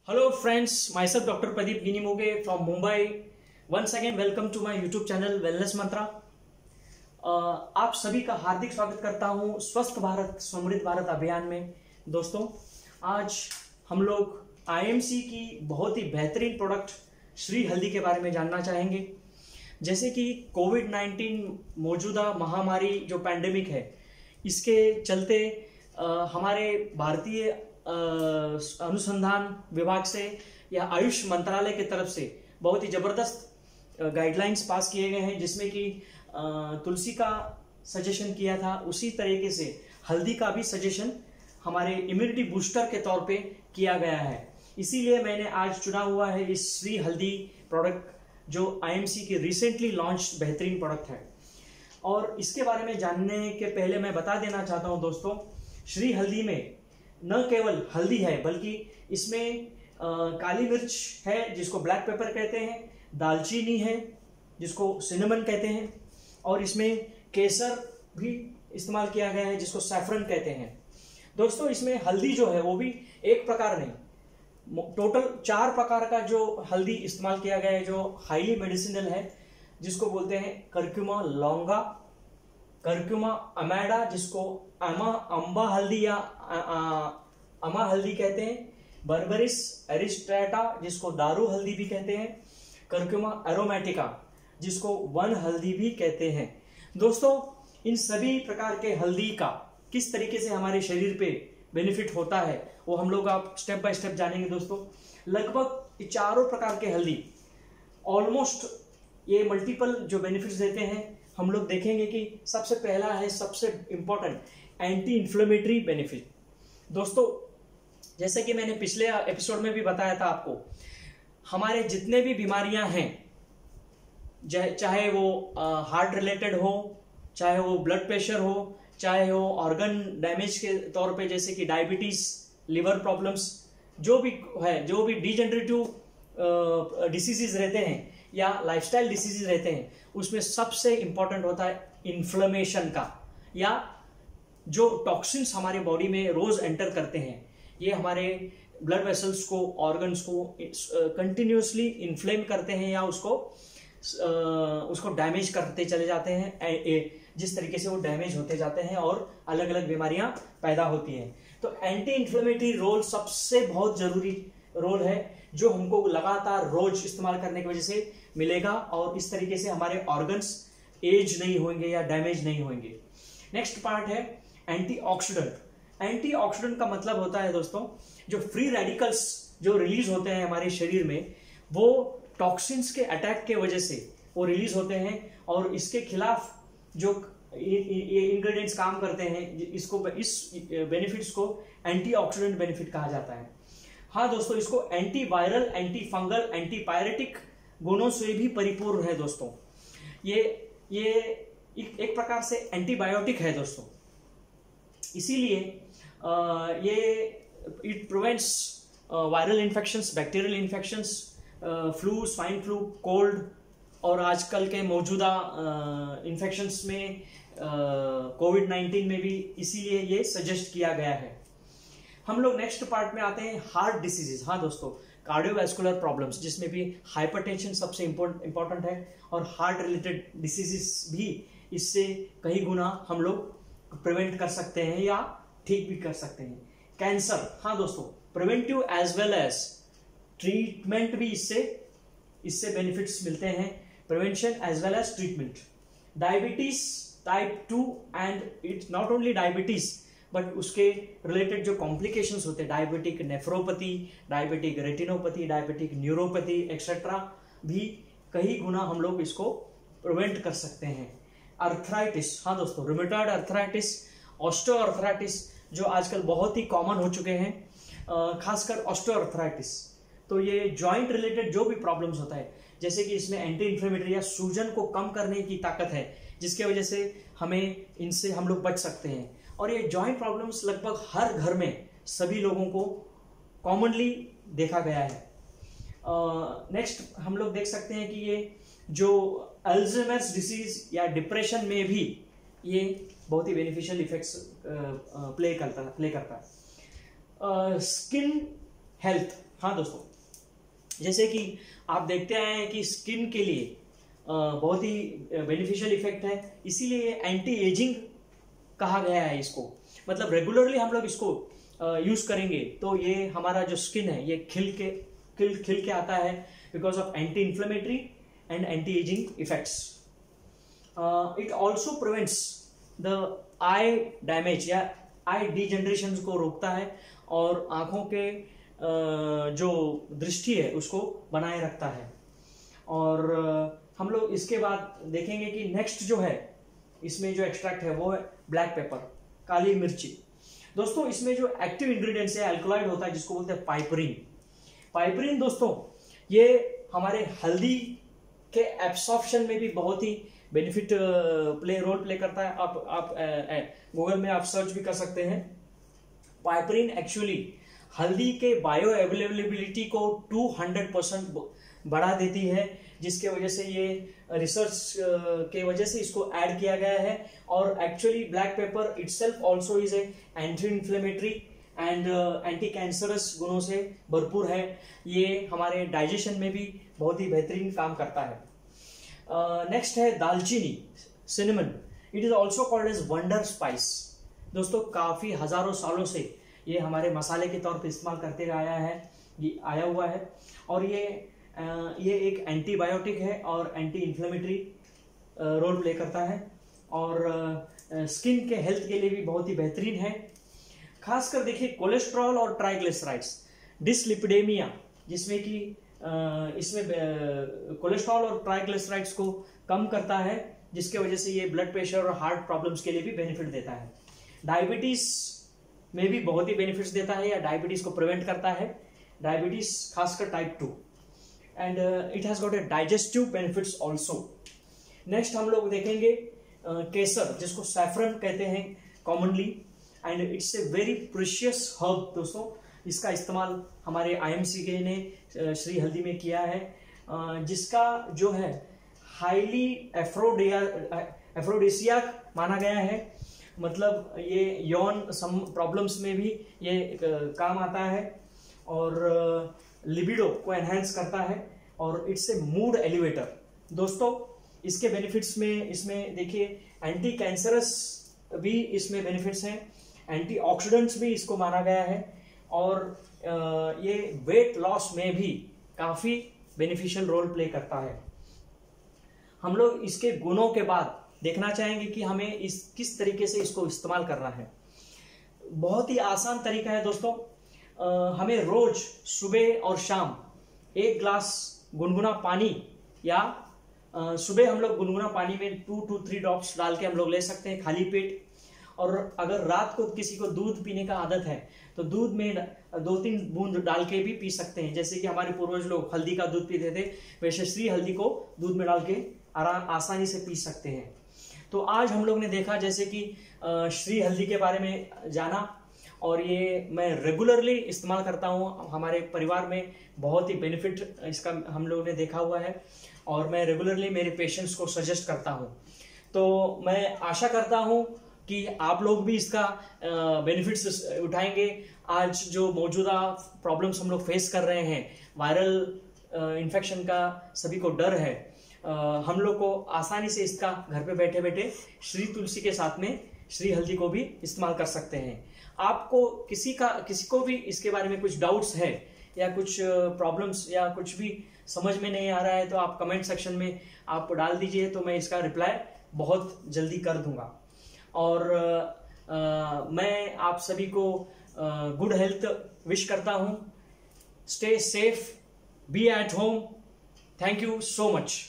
Hello friends, myself Dr. Pradeep Ginimoge from Mumbai. Once again welcome to my YouTube channel Wellness Mantra. आप सभी का हार्दिक स्वागत करता हूं स्वस्थ भारत समृद्ध भारत अभियान में। दोस्तों, आज हम लोग IMC की बहुत ही बेहतरीन प्रोडक्ट श्री हल्दी के बारे में जानना चाहेंगे। जैसे कि कोविड-19 मौजूदा महामारी जो पैंडेमिक है, इसके चलते हमारे भारतीय अनुसंधान विभाग से या आयुष मंत्रालय की तरफ से बहुत ही जबरदस्त गाइडलाइंस पास किए गए हैं, जिसमें कि तुलसी का सजेशन किया था, उसी तरीके से हल्दी का भी सजेशन हमारे इम्यूनिटी बूस्टर के तौर पे किया गया है। इसीलिए मैंने आज चुना हुआ है इस श्री हल्दी प्रोडक्ट, जो IMC की रिसेंटली लॉन्च बेहतरीन प्रोडक्ट है। और इसके बारे में जानने के पहले मैं बता देना चाहता हूं दोस्तों, श्री हल्दी में न केवल हल्दी है बल्कि इसमें काली मिर्च है जिसको ब्लैक पेपर कहते हैं, दालचीनी है जिसको सिनेमन कहते हैं, और इसमें केसर भी इस्तेमाल किया गया है जिसको सैफरन कहते हैं। दोस्तों, इसमें हल्दी जो है वो भी एक प्रकार नहीं, टोटल 4 प्रकार का जो हल्दी इस्तेमाल किया गया है, जो हाईली मेडिसिनल है, जिसको बोलते हैं करक्यूमा लौंगा, करक्यूमा अमेडा जिसको अम्बा हल्दी या अमा हल्दी कहते हैं, बर्बरिस एरिस्ट्रेटा जिसको दारू हल्दी भी कहते हैं, करक्यूमा एरोमेटिका जिसको वन हल्दी भी कहते हैं। दोस्तों, इन सभी प्रकार के हल्दी का किस तरीके से हमारे शरीर पे बेनिफिट होता है वो हम लोग आप स्टेप बाय स्टेप जानेंगे। दोस्तों, लगभग 4 प्रकार के हल्दी ऑलमोस्ट ये मल्टीपल जो बेनिफिट्स देते हैं। हम लोग देखेंगे कि सबसे पहला है, सबसे इंपॉर्टेंट, एंटी इन्फ्लेमेटरी बेनिफिट। दोस्तों, जैसे कि मैंने पिछले एपिसोड में भी बताया था आपको, हमारे जितने भी बीमारियां हैं, चाहे वो हार्ट रिलेटेड हो, चाहे वो ब्लड प्रेशर हो, चाहे वो ऑर्गन डैमेज के तौर पे जैसे कि डायबिटीज, लिवर प्रॉब्लम्स, जो भी है, जो भी डिजेनरेटिव डिसीजेज रहते हैं या लाइफस्टाइल डिसीजेज रहते हैं, उसमें सबसे इंपॉर्टेंट होता है इन्फ्लेमेशन का, या जो टॉक्सिन्स हमारे बॉडी में रोज एंटर करते हैं, ये हमारे ब्लड वेसल्स को, ऑर्गन्स को कंटिन्यूसली इन्फ्लेम करते हैं या उसको डैमेज करते चले जाते हैं। जिस तरीके से वो डैमेज होते जाते हैं और अलग अलग बीमारियां पैदा होती हैं, तो एंटी इन्फ्लेमेटरी रोल सबसे बहुत जरूरी रोल है, जो हमको लगातार रोज इस्तेमाल करने की वजह से मिलेगा, और इस तरीके से हमारे ऑर्गन्स एज नहीं होंगे या डैमेज नहीं होंगे। नेक्स्ट पार्ट है एंटीऑक्सीडेंट। एंटीऑक्सीडेंट का मतलब होता है दोस्तों, जो फ्री रेडिकल्स जो रिलीज होते हैं हमारे शरीर में, वो टॉक्सिन्स के अटैक के वजह से वो रिलीज होते हैं, और इसके खिलाफ जो ये इंग्रेडिएंट्स काम करते हैं, इस बेनिफिट्स को एंटीऑक्सीडेंट बेनिफिट कहा जाता है। हाँ दोस्तों, इसको anti viral, anti fungal, anti pyretic गुणों से भी परिपूर्ण है। दोस्तों, ये एक प्रकार से एंटीबायोटिक है दोस्तों, इसीलिए it prevents viral infections, bacterial infections, flu, swine flu, cold, और आजकल के मौजूदा इन्फेक्शंस में कोविड-19 में भी इसीलिए ये सजेस्ट किया गया है। हम लोग नेक्स्ट पार्ट में आते हैं, हार्ट डिसीजेज। हाँ दोस्तों, कार्डियोवैस्कुलर प्रॉब्लम्स, जिसमें भी हाइपरटेंशन सबसे इंपॉर्टेंट है, और हार्ट रिलेटेड डिसीजेस भी इससे कई गुना हम लोग प्रिवेंट कर सकते हैं या ठीक भी कर सकते हैं। कैंसर, हाँ दोस्तों, preventive as well as treatment भी इससे बेनिफिट्स मिलते हैं, prevention as well as treatment. Diabetes type 2, and it's not only diabetes but उसके रिलेटेड जो कॉम्प्लिकेशंस होते हैं, diabetic nephropathy, diabetic retinopathy, diabetic neuropathy etcetera, भी कई गुना हम लोग इसको प्रिवेंट कर सकते हैं। अर्थराइटिस, हाँ दोस्तों, रूमेटॉइड अर्थराइटिस, ऑस्टियोआर्थराइटिस जो आजकल बहुत ही कॉमन हो चुके हैं, खासकर ऑस्टियोआर्थराइटिस, तो ये जॉइंट रिलेटेड जो भी प्रॉब्लम्स होता है, जैसे कि इसमें एंटी इन्फ्लेमेटरी या सूजन को कम करने की ताकत है, जिसके वजह से इनसे हम लोग बच सकते हैं। और ये जॉइंट प्रॉब्लम्स लगभग हर घर में सभी लोगों को कॉमनली देखा गया है। नेक्स्ट हम लोग देख सकते हैं कि ये जो अल्जाइमर्स डिसीज या डिप्रेशन में भी ये बहुत ही बेनिफिशियल इफेक्ट्स प्ले करता है। स्किन हेल्थ, हाँ दोस्तों, जैसे कि आप देखते आए हैं कि स्किन के लिए बहुत ही बेनिफिशियल इफेक्ट है, इसीलिए एंटी एजिंग कहा गया है इसको। मतलब रेगुलरली हम लोग इसको यूज करेंगे तो ये हमारा जो स्किन है ये खिल के आता है, because of anti inflammatory and anti ageing effects. It also prevents the I damage या आई डिजेनरेशन को रोकता है और आंखों के जो दृष्टि है उसको बनाए रखता है। और हम लोग इसके बाद देखेंगे कि नेक्स्ट जो है इसमें जो एक्सट्रैक्ट है वो है ब्लैक पेपर, काली मिर्ची। दोस्तों इसमें जो एक्टिव इंग्रेडिएंट्स है अल्कलॉइड होता है जिसको बोलते हैं पाइपरीन। पाइपरीन दोस्तों ये हमारे हल्दी के एब्सॉर्प्शन में भी बहुत ही बेनिफिट रोल प्ले करता है। आप गूगल में आप सर्च भी कर सकते हैं। पाइपरीन एक्चुअली हल्दी के बायो अवेलेबिलिटी को 200% बढ़ा देती है, जिसके वजह से ये रिसर्च के वजह से इसको ऐड किया गया है। और actually black pepper itself also is a anti inflammatory and anti cancerous गुणों से भरपूर है। ये हमारे डाइजेशन में भी बहुत ही बेहतरीन काम करता है। नेक्स्ट है दालचीनी, cinnamon. It is also called as wonder spice. दोस्तों काफी हजारों सालों से ये हमारे मसाले के तौर पे इस्तेमाल करते आया हुआ है और ये एक एंटीबायोटिक है और एंटी इन्फ्लेमेटरी रोल प्ले करता है और स्किन के हेल्थ के लिए भी बहुत ही बेहतरीन है। खासकर देखिए कोलेस्ट्रॉल और ट्राइग्लिसराइड्स, डिसलिपिडेमिया, जिसमें कि इसमें कोलेस्ट्रॉल और ट्राइग्लिसराइड्स को कम करता है, जिसके वजह से ये ब्लड प्रेशर और हार्ट प्रॉब्लम्स के लिए भी बेनिफिट देता है। डायबिटीज में भी बहुत ही बेनिफिट्स देता है या डायबिटीज को प्रिवेंट करता है, डायबिटीज खासकर type 2, and it has got a digestive benefits also. Next हम लोग देखेंगे केसर, जिसको सैफरन कहते हैं commonly, and it's a very precious herb. दोस्तों इसका इस्तेमाल हमारे IMCK ने श्री हल्दी में किया है, जिसका जो है हाईली एफ्रोडिसियाक माना गया है। मतलब ये यौन प्रॉब्लम्स में भी ये काम आता है और लिबिडो को एनहांस करता है और इट्स ए मूड एलिवेटर। दोस्तों इसके बेनिफिट्स में इसमें देखिए एंटी कैंसरस भी इसमें बेनिफिट्स हैं, एंटीऑक्सीडेंट्स भी इसको माना गया है और ये वेट लॉस में भी काफी बेनिफिशियल रोल प्ले करता है। हम लोग इसके गुणों के बाद देखना चाहेंगे कि हमें किस तरीके से इसको इस्तेमाल करना है। बहुत ही आसान तरीका है दोस्तों। हमें रोज सुबह और शाम 1 ग्लास गुनगुना पानी या सुबह हम लोग गुनगुना पानी में 2 to 3 ड्रॉप्स डाल के हम लोग ले सकते हैं खाली पेट। और अगर रात को किसी को दूध पीने का आदत है तो दूध में 2-3 बूंद डाल के भी पी सकते हैं। जैसे कि हमारे पूर्वज लोग हल्दी का दूध पीते थे, वैसे श्री हल्दी को दूध में डाल के आसानी से पी सकते हैं। तो आज हम लोग ने देखा जैसे कि श्री हल्दी के बारे में जाना और ये मैं रेगुलरली इस्तेमाल करता हूँ। हमारे परिवार में बहुत ही बेनिफिट इसका हम लोगों ने देखा हुआ है और मैं रेगुलरली मेरे पेशेंट्स को सजेस्ट करता हूँ। तो मैं आशा करता हूँ कि आप लोग भी इसका बेनिफिट्स उठाएंगे। आज जो मौजूदा प्रॉब्लम्स हम लोग फेस कर रहे हैं, वायरल इन्फेक्शन का सभी को डर है, हम लोग को आसानी से इसका घर पे बैठे बैठे श्री तुलसी के साथ में श्री हल्दी को भी इस्तेमाल कर सकते हैं। आपको किसी को भी इसके बारे में कुछ डाउट्स है या कुछ प्रॉब्लम्स या कुछ भी समझ में नहीं आ रहा है तो आप कमेंट सेक्शन में आप डाल दीजिए, तो मैं इसका रिप्लाई बहुत जल्दी कर दूंगा। और मैं आप सभी को गुड हेल्थ विश करता हूँ। Stay safe, be at home. Thank you so much.